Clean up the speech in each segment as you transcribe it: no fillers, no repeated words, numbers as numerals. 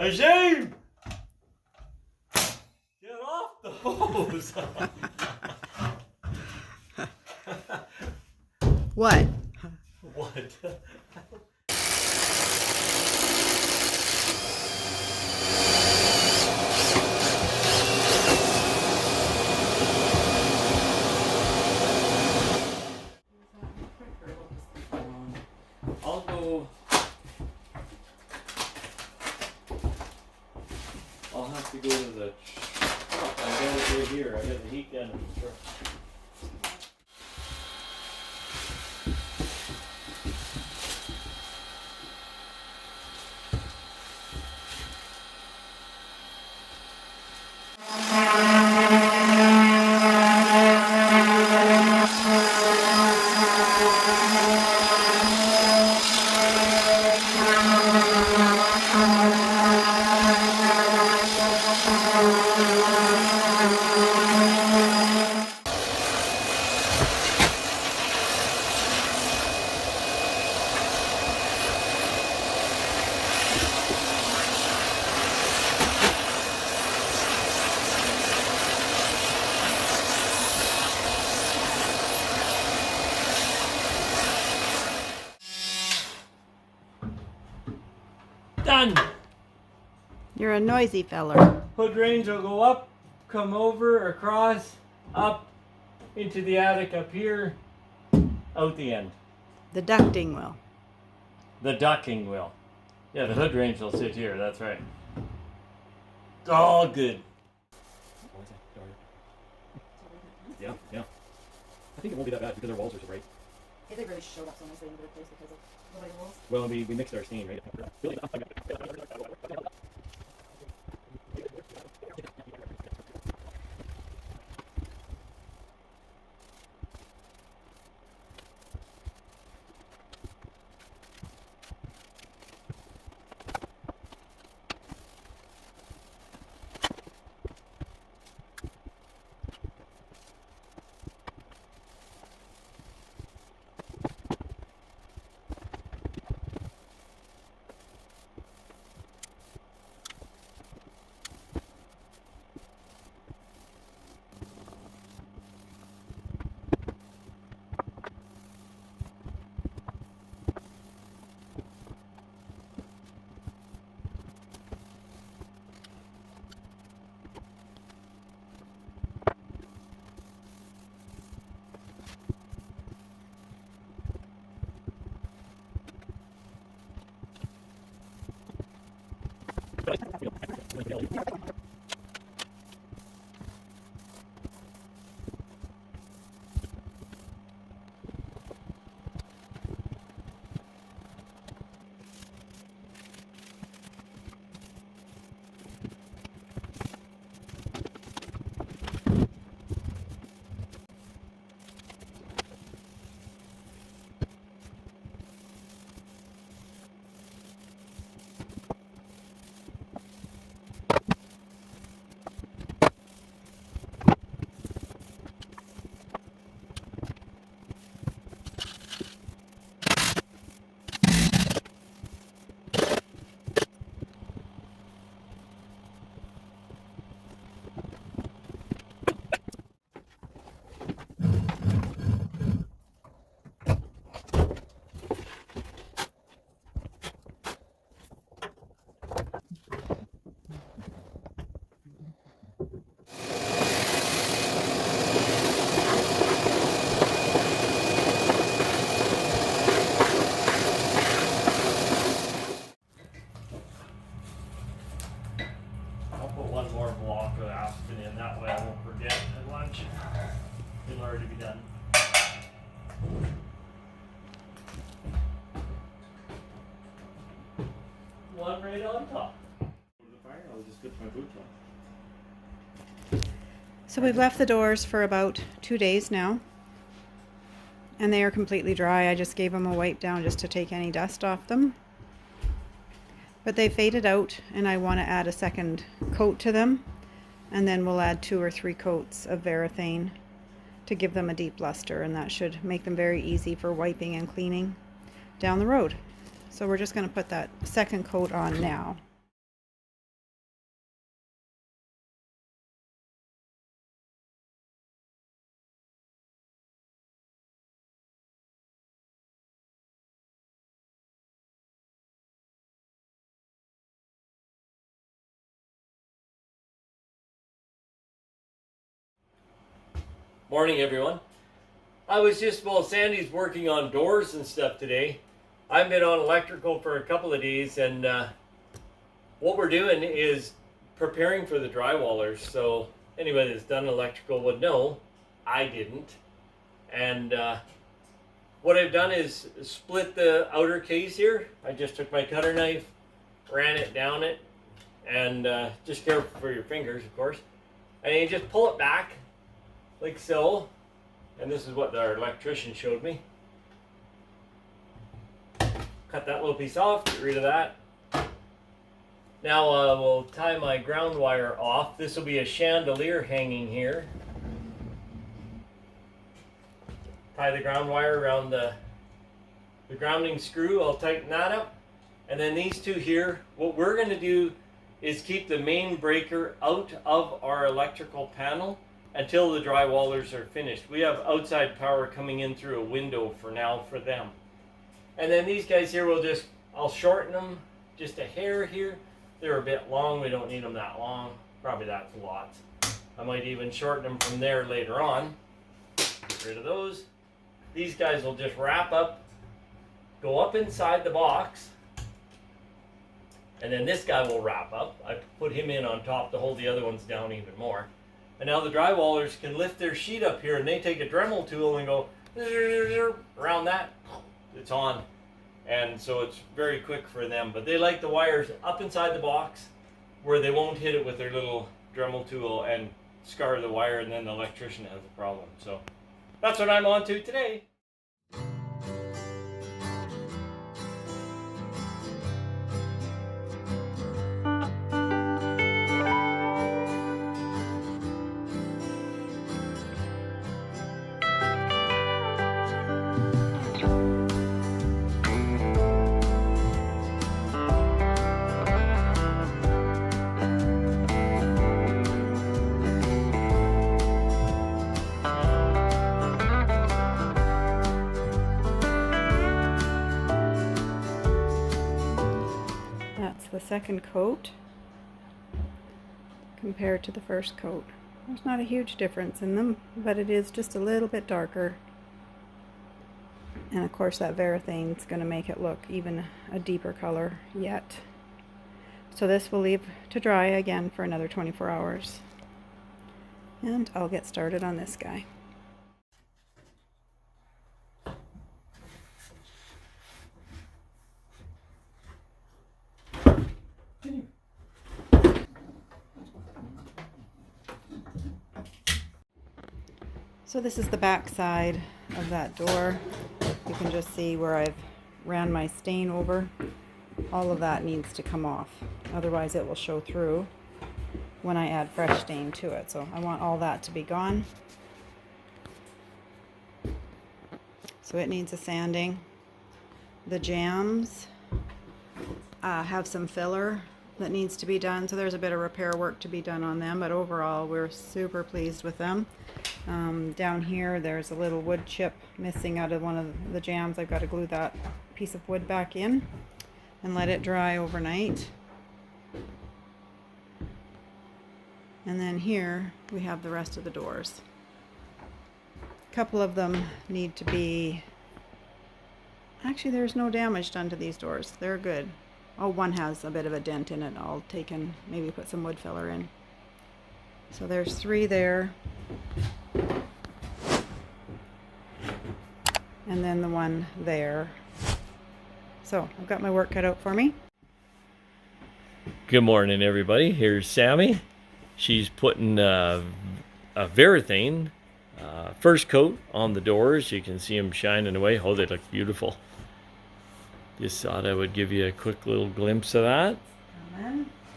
A shame! Get off the hose! What? What? I'll go. I'll have to go to the truck. I got it right here. I got the heat gun in the truck. Done! You're a noisy feller. Hood range will go up, come over, across, up, into the attic up here, out the end. The ducting will. The ducking will. Yeah, the hood range will sit here, that's right. All good. Yeah, yeah. I think it won't be that bad because our walls are so bright. It really showed up so nicely in the place because of the white walls. Well, we mixed our stain, right? I'll put one more block of aspen in, that way I won't forget at lunch. It'll already be done. One right on top. Over the fire, I'll just put my boots on. So we've left the doors for about 2 days now. And they are completely dry. I just gave them a wipe down just to take any dust off them. But they faded out and I want to add a second coat to them. And then we'll add 2 or 3 coats of varathane to give them a deep luster, and that should make them very easy for wiping and cleaning down the road. So we're just going to put that second coat on now. Morning, everyone. Well, Sandy's working on doors and stuff today. I've been on electrical for a couple of days, and what we're doing is preparing for the drywallers. So anybody that's done electrical would know. I didn't. And what I've done is split the outer case here. I just took my cutter knife, ran it down it, and just careful for your fingers, of course. And you just pull it back like so. And this is what our electrician showed me. Cut that little piece off, get rid of that. Now we'll tie my ground wire off. This will be a chandelier hanging here. Tie the ground wire around the grounding screw. I'll tighten that up. And then these two here, what we're going to do is keep the main breaker out of our electrical panel until the drywallers are finished. We have outside power coming in through a window for now for them. And then these guys here, I'll shorten them just a hair here. They're a bit long, we don't need them that long. Probably that's a lot. I might even shorten them from there later on. Get rid of those. These guys will just wrap up, go up inside the box, and then this guy will wrap up. I put him in on top to hold the other ones down even more. And now the drywallers can lift their sheet up here, and they take a Dremel tool and go around that. It's on. And so it's very quick for them. But they like the wires up inside the box where they won't hit it with their little Dremel tool and scar the wire, and then the electrician has a problem. So that's what I'm on to today. The second coat compared to the first coat. There's not a huge difference in them, but it is just a little bit darker. And of course that Varathane is going to make it look even a deeper color yet. So this will leave to dry again for another 24 hours. And I'll get started on this guy. So this is the back side of that door. You can just see where I've ran my stain over. All of that needs to come off. Otherwise it will show through when I add fresh stain to it. So I want all that to be gone. So it needs a sanding. The jambs have some filler that needs to be done, so there's a bit of repair work to be done on them, but overall we're super pleased with them. Down here there's a little wood chip missing out of one of the jambs. I've got to glue that piece of wood back in and let it dry overnight. And then here we have the rest of the doors. A couple of them need to be, actually there's no damage done to these doors, they're good. Oh, one has a bit of a dent in it. I'll take and maybe put some wood filler in. So there's 3 there. And then the one there. So I've got my work cut out for me. Good morning, everybody. Here's Sammy. She's putting a Varathane first coat on the doors. You can see them shining away. Oh, they look beautiful. Just thought I would give you a quick little glimpse of that.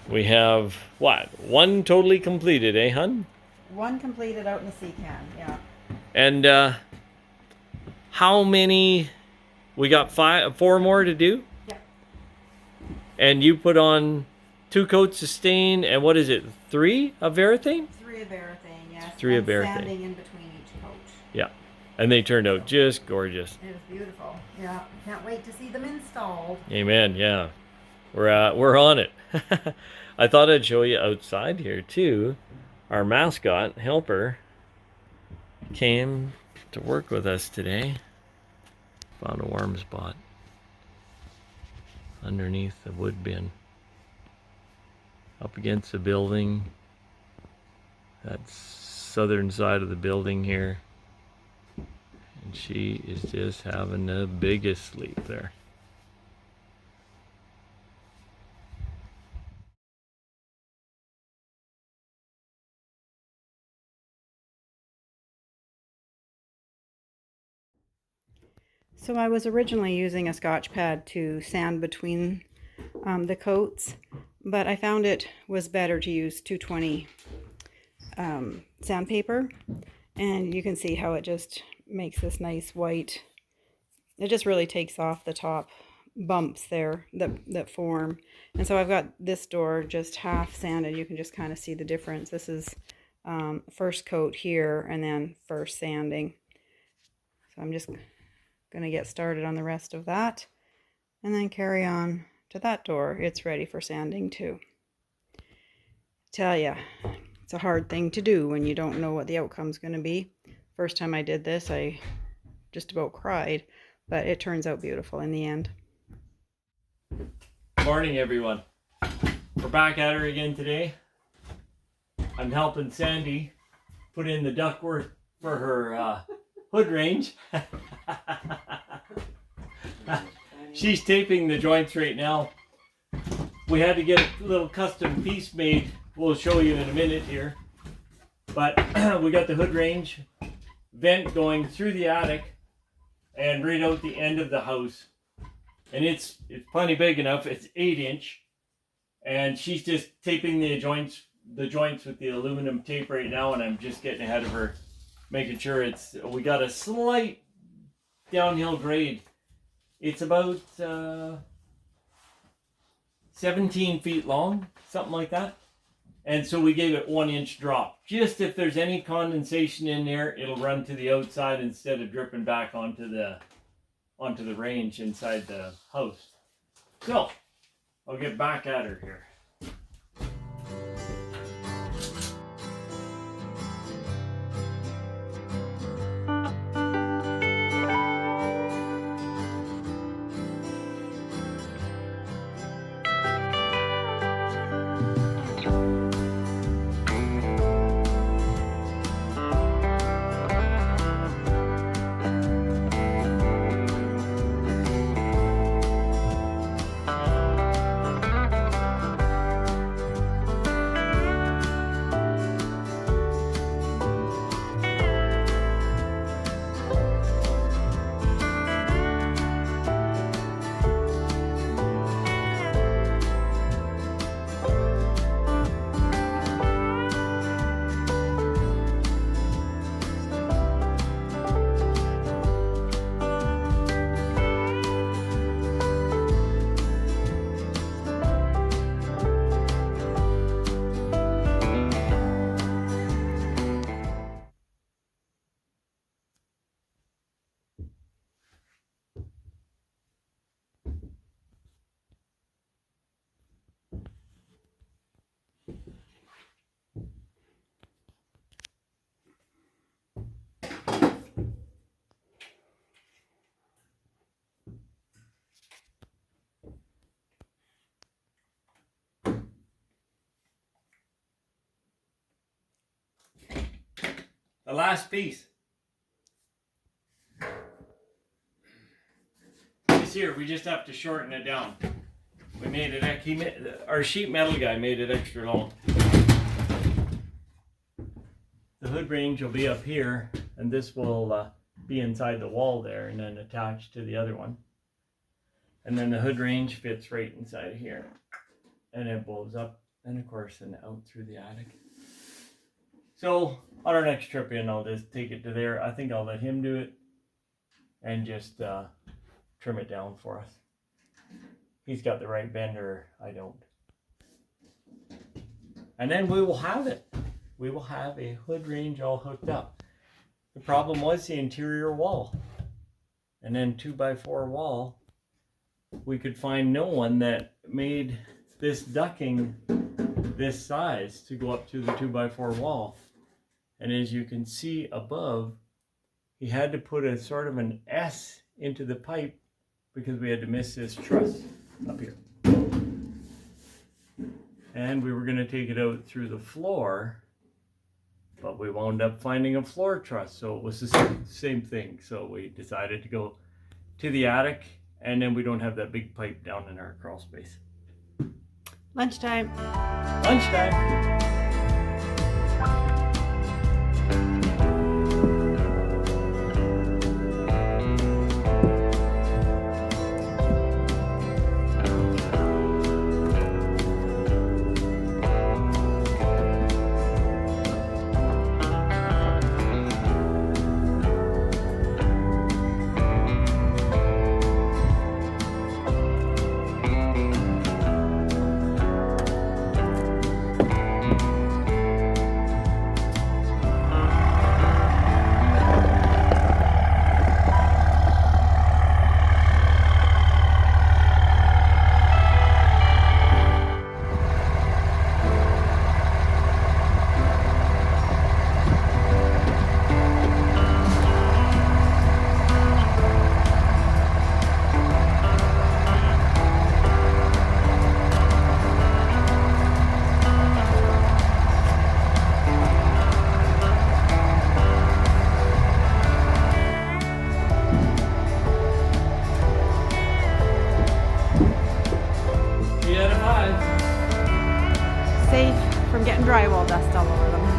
We have, what, one totally completed, eh, hun? One completed out in the sea can, yeah. And how many? We got 4 more to do? Yeah. And you put on 2 coats of stain, and what is it, 3 of Varathane? 3 of Varathane, yes. 3 of Varathane. Sanding in between each coat. Yeah. And they turned out just gorgeous. It was beautiful. Yeah. Can't wait to see them installed. Amen. Yeah. We're on it. I thought I'd show you outside here too. Our mascot, Helper. came to work with us today. Found a warm spot underneath the wood bin, up against the building. That's southern side of the building here. And she is just having the biggest sleep there. So I was originally using a Scotch pad to sand between the coats, but I found it was better to use 220 sandpaper, and you can see how it just makes this nice white. It just really takes off the top bumps there that form. And so I've got this door just half sanded. You can just kind of see the difference. This is first coat here and then first sanding. So I'm just going to get started on the rest of that and then carry on to that door. It's ready for sanding too. Tell ya, it's a hard thing to do when you don't know what the outcome's going to be. First time I did this, I just about cried, but it turns out beautiful in the end. Morning, everyone. We're back at her again today. I'm helping Sandy put in the ductwork for her hood range. She's taping the joints right now. We had to get a little custom piece made. We'll show you in a minute here. But we got the hood range vent going through the attic and right out the end of the house. And it's plenty big enough. It's 8-inch. And she's just taping the joints with the aluminum tape right now, and I'm just getting ahead of her, making sure we got a slight downhill grade. It's about 17 feet long, something like that. And so we gave it 1-inch drop. Just if there's any condensation in there, it'll run to the outside instead of dripping back onto the range inside the house. So, I'll get back at her here. The last piece. This here, we just have to shorten it down. We made it, our sheet metal guy made it extra long. The hood range will be up here, and this will be inside the wall there and then attached to the other one. And then the hood range fits right inside here. And it blows up, and of course, and out through the attic. So, on our next trip in, I'll just take it to there. I think I'll let him do it and just trim it down for us. He's got the right bender, I don't. And then we will have it. We will have a hood range all hooked up. The problem was the interior wall. And then 2x4 wall. We could find no one that made this ducking this size to go up to the 2x4 wall. And as you can see above, he had to put a sort of an S into the pipe because we had to miss this truss up here. And we were going to take it out through the floor, but we wound up finding a floor truss, so it was the same thing. So we decided to go to the attic, and then we don't have that big pipe down in our crawl space. Lunchtime. Lunchtime. Safe from getting drywall dust all over them.